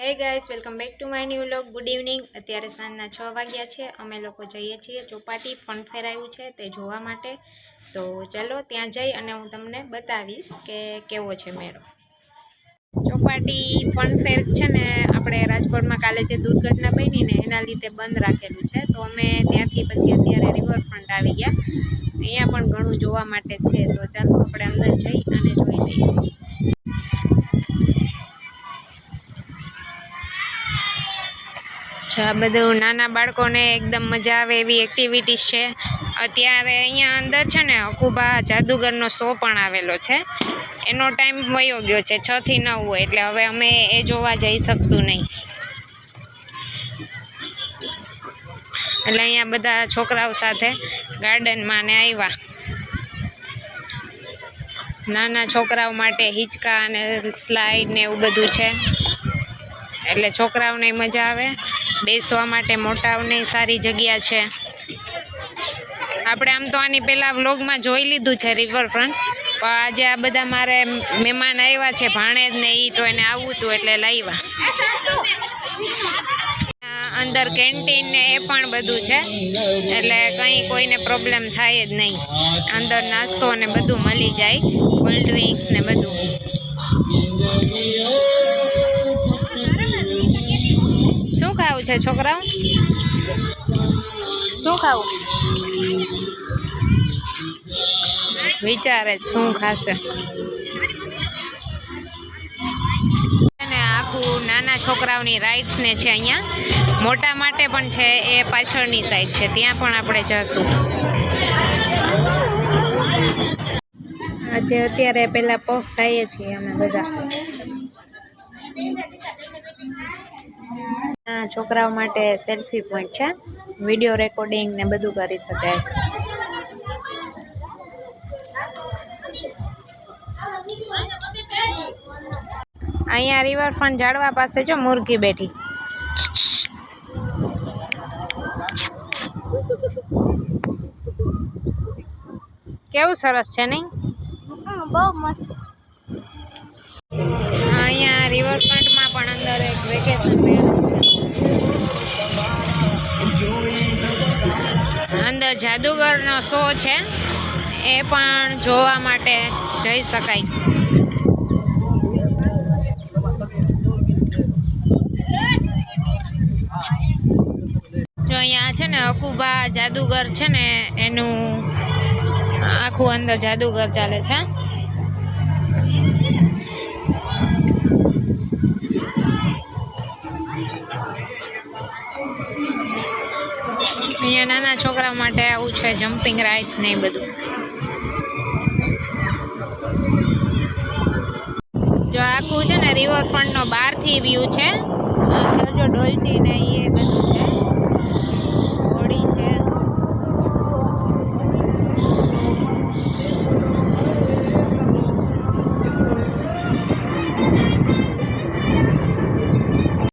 હે guys, welcome back to my new vlog. Good evening. અત્યારે સાંજના 6 વાગ્યા છે. અમે લોકો જઈએ છીએ ચોપાટી. ફન ફેર આવ્યું છે તે જોવા માટે. તો ચાલો ત્યાં જઈ અને હું તમને બતાવીશ કે કેવો છે મેળો. ચોપાટી ફન ફેર છે ને, આપણે રાજકોટમાં કાલે જે દુર્ઘટના બની ને એના લીધે બંધ રાખેલું છે. તો અમે ત્યાંથી પછી અત્યારે રિવરફ્રન્ટ આવી ગયા. અહીંયા પણ ઘણું જોવા માટે છે. તો ચાલો આપણે અંદર જઈ અને જોઈ લઈએ. આ બધું નાના બાળકોને એકદમ મજા આવે એવી એક્ટિવિટીઝ છે. અત્યારે અહીંયા અંદર છે ને અકુબા જાદુગરનો શો પણ આવેલો છે. એનો ટાઈમ વયો ગયો છે, 6 થી 9 હોય, એટલે હવે અમે એ જોવા જઈ શકશું નહીં. એટલે અહીંયા બધા છોકરાઓ સાથે ગાર્ડનમાં ને આવ્યા. નાના છોકરાઓ માટે હિંચકા અને સ્લાઇડ ને એવું બધું છે, એટલે છોકરાઓને મજા આવે. બેસવા માટે મોટાઓને સારી જગ્યા છે. આપણે આમ તો આની પહેલાં વ્લોગમાં જોઈ લીધું છે રિવરફ્રન્ટ, પણ આજે આ બધા મારે મહેમાન આવ્યા છે, ભાણેજ ને એ, તો એને આવવું હતું એટલે લાવ્યા. અંદર કેન્ટીન ને એ પણ બધું છે, એટલે કંઈ કોઈને પ્રોબ્લેમ થાય જ નહીં. અંદર નાસ્તો ને બધું મળી જાય, કોલ્ડ ડ્રિંક્સ ને બધું. શું ખાવું છે છોકરાઓ? શું ખાવું વિચારે શું ખાશે? અને આખું નાના છોકરાઓની રાઇડ્સ ને છે અહીંયા. મોટા માટે પણ છે, એ પાછળની સાઈડ છે, ત્યાં પણ આપણે જશું. આજે અત્યારે પેલા પફ ખાઈએ છીએ અમે બધા. છોકરાઓ માટે સેલ્ફી પોઈન્ટ છે, વિડીયો રેકોર્ડિંગ ને બધું કરી શકાય. અહીંયા રિવરફ્રન્ટ ઝાડવા પાસે જો મુરઘી બેઠી. કેવું સરસ છે નહીં? બહુ મસ્ત. અહીંયા રિવરફ્રન્ટમાં પણ અંદર એક વેકેશન મેળો છે. અંદર જાદુગરનો શો છે, એ પણ જોવા માટે જઈ શકાય. જો અહીંયા છે ને અકુબા જાદુગર છે ને, એનું આખું અંદર જાદુગર ચાલે છે. અહીંયા નાના છોકરા માટે આવું છે, જમ્પિંગ રાઇડ્સ ને એ બધું. જો આખું છે ને રિવરફ્રન્ટનો બહારથી વ્યૂ છે. અંદર જો ડોલચી ને એ બધું છે.